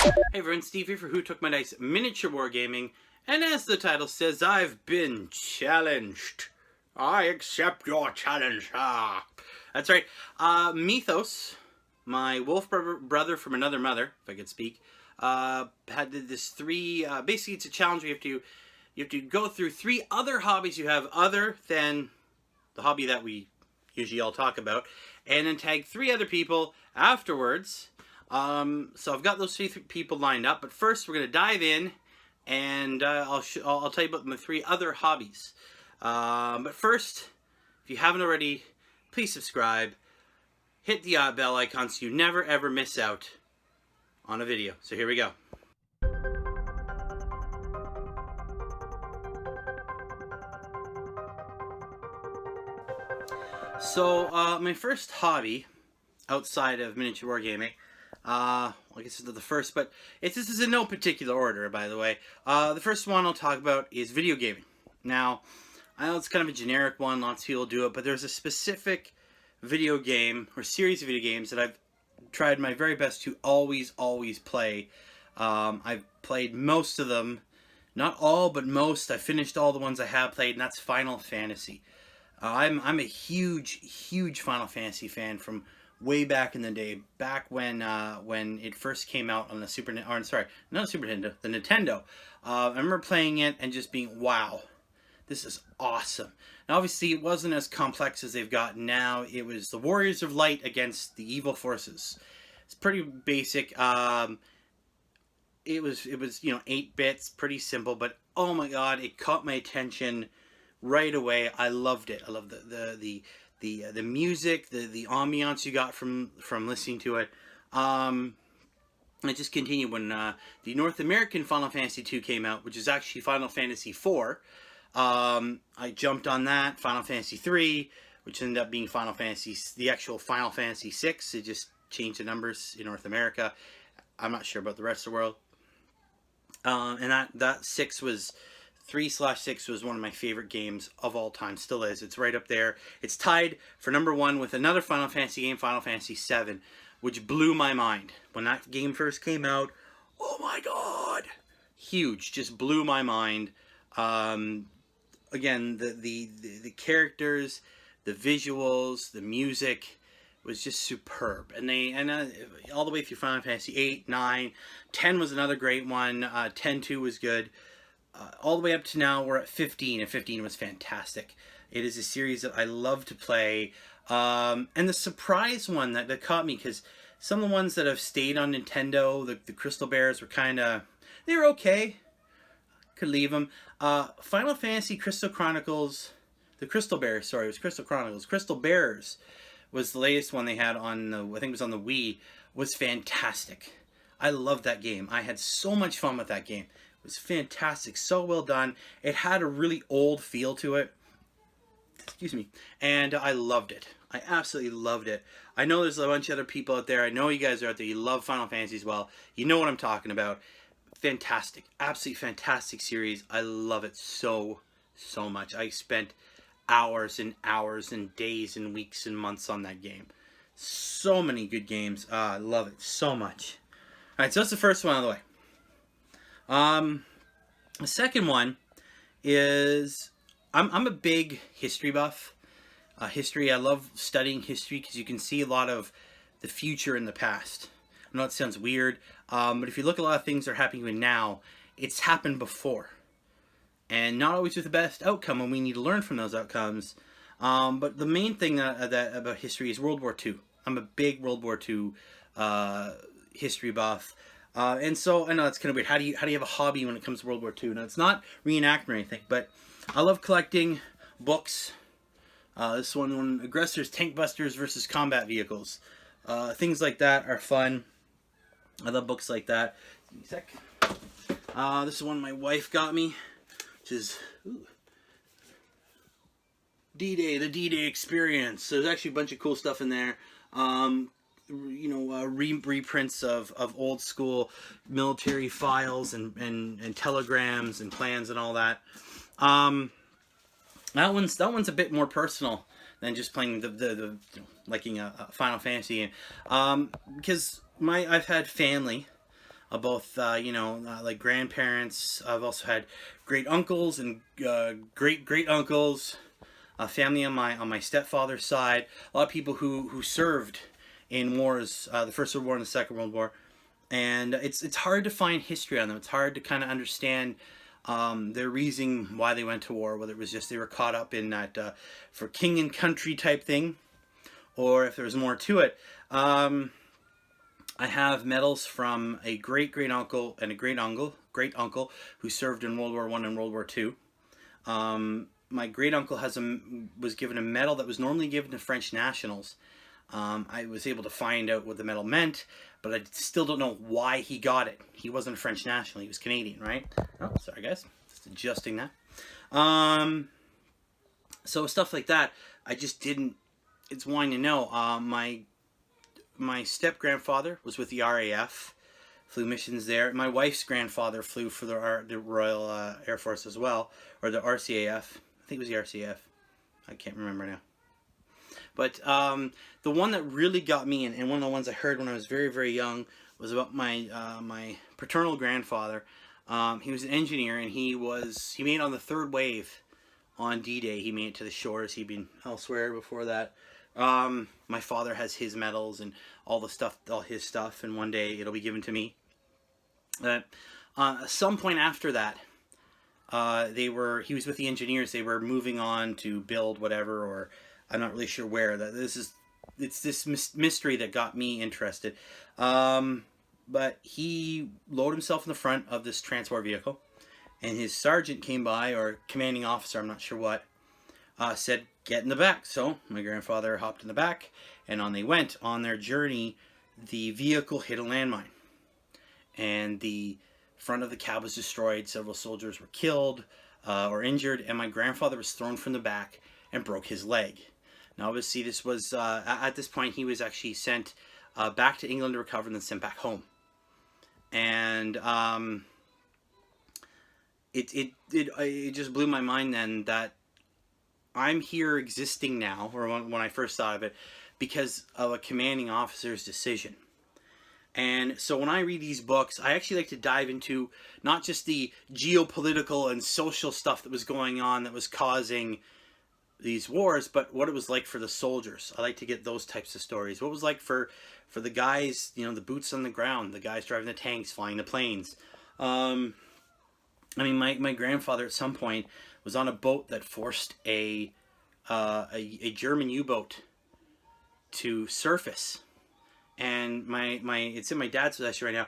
Hey everyone, Steve here for Who Took My Dice Miniature Wargaming, and as the title says, I've been challenged. I accept your challenge. That's right. Methos, my wolf brother from another mother, if I could speak, had this basically it's a challenge where you have to go through 3 other hobbies you have other than the hobby that we usually all talk about, and then tag 3 other people afterwards. So I've got those 3 people lined up, but first we're going to dive in, and I'll tell you about my 3 other hobbies. But first, if you haven't already, please subscribe, hit the bell icon so you never ever miss out on a video. So here we go. So my first hobby outside of miniature wargaming, I guess it's the first, but this is in no particular order, by the way. The first one I'll talk about is video gaming. Now, I know it's kind of a generic one, lots of people do it, but there's a specific video game, or series of video games, that I've tried my very best to always play. I've played most of them, not all, but most. I finished all the ones I have played, and that's Final Fantasy. I'm a huge Final Fantasy fan from way back in the day, back when it first came out on the the Nintendo. I remember playing it and just being, wow, this is awesome. Now, obviously, it wasn't as complex as they've got now. It was the Warriors of Light against the evil forces. It's pretty basic. It was 8 bits, pretty simple, but oh my god, it caught my attention right away. I loved it. I loved the music, the ambiance you got from listening to it. It just continued when the North American Final Fantasy 2 came out, which is actually Final Fantasy 4. I jumped on that. Final Fantasy 3, which ended up being the actual Final Fantasy 6. It just changed the numbers in North America. I'm not sure about the rest of the world. And that 3/6 was one of my favorite games of all time. Still is. It's right up there. It's tied for #1 with another Final Fantasy game, Final Fantasy 7, which blew my mind. When that game first came out, oh my god! Huge. Just blew my mind. Again, the characters, the visuals, the music was just superb. And all the way through Final Fantasy 8, 9, 10 was another great one. 10-2 was good. All the way up to now, we're at 15, and 15 was fantastic. It is a series that I love to play. And the surprise one that caught me, because some of the ones that have stayed on Nintendo, the Crystal Bears were they were okay. Could leave them. Final Fantasy Crystal Chronicles, the Crystal Bears, sorry, it was Crystal Chronicles. Crystal Bears was the latest one they had on I think it was on the Wii, was fantastic. I loved that game. I had so much fun with that game. It was fantastic, so well done. It had a really old feel to it. Excuse me. And I loved it. I absolutely loved it. I know there's a bunch of other people out there. I know you guys are out there. You love Final Fantasy as well. You know what I'm talking about. Fantastic. Absolutely fantastic series. I love it so much. I spent hours and hours and days and weeks and months on that game. So many good games. I love it so much. Alright, so that's the first one out of the way. The second one is, I'm a big history buff. I love studying history because you can see a lot of the future in the past. I know it sounds weird, but if you look at a lot of things that are happening now, it's happened before. And not always with the best outcome, and we need to learn from those outcomes. But the main thing about history is World War II. I'm a big World War II history buff. And so, I know it's kind of weird. How do you have a hobby when it comes to World War II? Now, it's not reenactment or anything, but I love collecting books. This one, when aggressors, tank busters versus combat vehicles. Things like that are fun. I love books like that. Give me a sec. This is one my wife got me, which is D-Day, the D-Day experience. So there's actually a bunch of cool stuff in there. Reprints of old school military files and telegrams and plans and all that. That one's a bit more personal than just playing liking a Final Fantasy game. Because I've had family both like grandparents. I've also had great uncles and great great uncles. Family on my stepfather's side. A lot of people who served in wars, the First World War and the Second World War, and it's hard to find history on them. It's hard to kind of understand their reason why they went to war, whether it was just they were caught up in that for king and country type thing, or if there was more to it. I have medals from a great great uncle and a great uncle who served in World War I and World War II. My great uncle was given a medal that was normally given to French nationals. I was able to find out what the medal meant, but I still don't know why he got it. He wasn't a French national; he was Canadian, right? Oh, sorry guys, just adjusting that. So stuff like that, I just didn't. It's wanting to know. My step grandfather was with the RAF, flew missions there. My wife's grandfather flew for the Royal Air Force as well, or the RCAF. I think it was the RCAF. I can't remember now. But the one that really got me, and one of the ones I heard when I was very, very young, was about my paternal grandfather. He was an engineer, and he made it on the third wave on D-Day. He made it to the shores. He'd been elsewhere before that. My father has his medals and all his stuff, and one day it'll be given to me. At some point after that, he was with the engineers. They were moving on to build whatever, or I'm not really sure where. It's this mystery that got me interested. But he loaded himself in the front of this transport vehicle, and his sergeant came by, or commanding officer, I'm not sure what, said, "Get in the back." So my grandfather hopped in the back, and on they went. On their journey, the vehicle hit a landmine, and the front of the cab was destroyed. Several soldiers were killed or injured, and my grandfather was thrown from the back and broke his leg. Now, obviously, this was at this point he was actually sent back to England to recover, and then sent back home. And it just blew my mind then that I'm here existing now, or when I first thought of it, because of a commanding officer's decision. And so when I read these books, I actually like to dive into not just the geopolitical and social stuff that was going on that was causing these wars, but what it was like for the soldiers. I like to get those types of stories. What it was like for the guys, the boots on the ground, the guys driving the tanks, flying the planes. I mean, my grandfather at some point was on a boat that forced a German U-boat to surface. And it's in my dad's possession right now,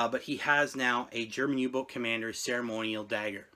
but he has now a German U-boat commander's ceremonial dagger.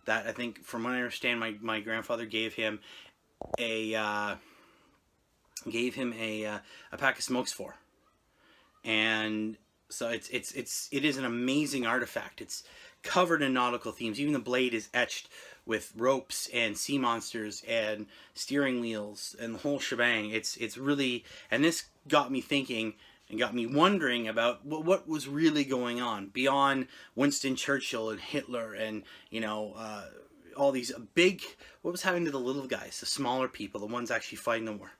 That, I think, from what I understand, my grandfather gave him a pack of smokes for. And so it is an amazing artifact. It's covered in nautical themes. Even the blade is etched with ropes and sea monsters and steering wheels and the whole shebang. It's really, and this got me thinking and got me wondering about what was really going on beyond Winston Churchill and Hitler and all these big, what was happening to the little guys, the smaller people, the ones actually fighting the war.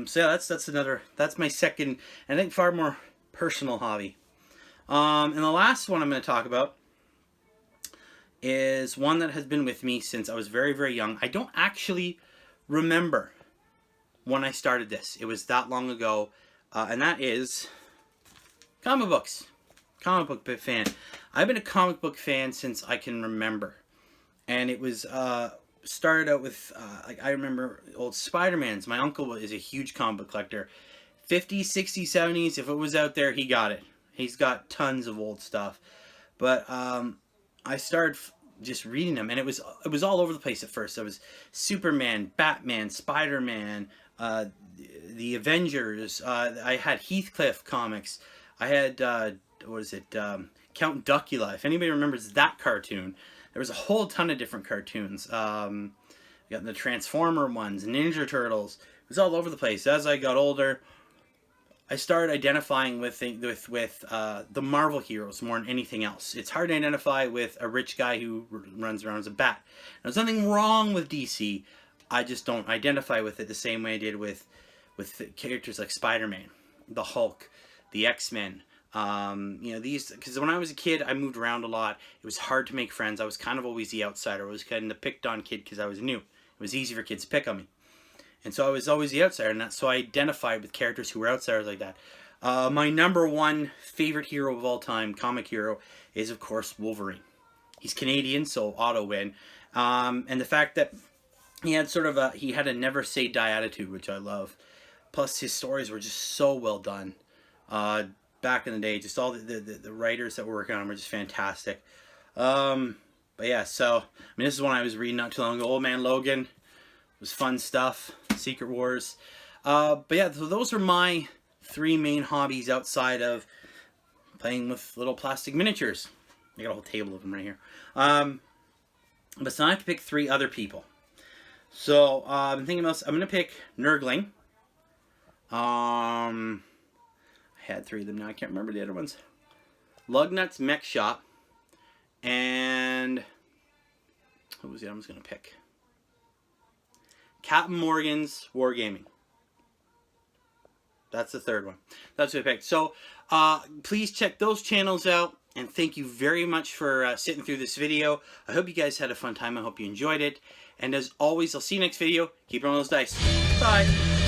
So yeah, that's my second, I think, far more personal hobby. And the last one I'm going to talk about is one that has been with me since I was very, very young. I don't actually remember when I started this. It was that long ago, and that is comic books. Comic book fan. I've been a comic book fan since I can remember. And it was started out with, I remember old Spider-Mans. My uncle is a huge comic book collector. 50s, 60s, 70s, if it was out there, he got it. He's got tons of old stuff. But I started just reading them, and it was all over the place at first. It was Superman, Batman, Spider-Man, the Avengers. I had Heathcliff comics. I had, Count Duckula. If anybody remembers that cartoon, there was a whole ton of different cartoons. You got the Transformer ones, Ninja Turtles. It was all over the place. As I got older, I started identifying with the Marvel heroes more than anything else. It's hard to identify with a rich guy who runs around as a bat. Now, there's nothing wrong with DC. I just don't identify with it the same way I did with characters like Spider-Man, the Hulk, the X-Men, You know, these, because when I was a kid, I moved around a lot. It was hard to make friends. I was kind of always the outsider. I was kind of the picked on kid because I was new. It was easy for kids to pick on me. And so I was always the outsider, and so I identified with characters who were outsiders like that. My number one favorite hero of all time, comic hero, is of course Wolverine. He's Canadian, so auto win. And the fact that he had he had a never say die attitude, which I love. Plus his stories were just so well done. Back in the day, just all the writers that were working on them were just fantastic. But yeah, so, I mean, this is one I was reading not too long ago. Old Man Logan. It was fun stuff. Secret Wars. But yeah, so those are my 3 main hobbies outside of playing with little plastic miniatures. I got a whole table of them right here. But so I have to pick 3 other people. So, I'm thinking about, I'm going to pick Nurgling. I had 3 of them now. I can't remember the other ones. Lugnut's Mech Shop. And who was the other I was going to pick? Captain Morgan's Wargaming. That's the 3rd one. That's what I picked. So, please check those channels out. And thank you very much for sitting through this video. I hope you guys had a fun time. I hope you enjoyed it. And as always, I'll see you next video. Keep rolling those dice. Bye.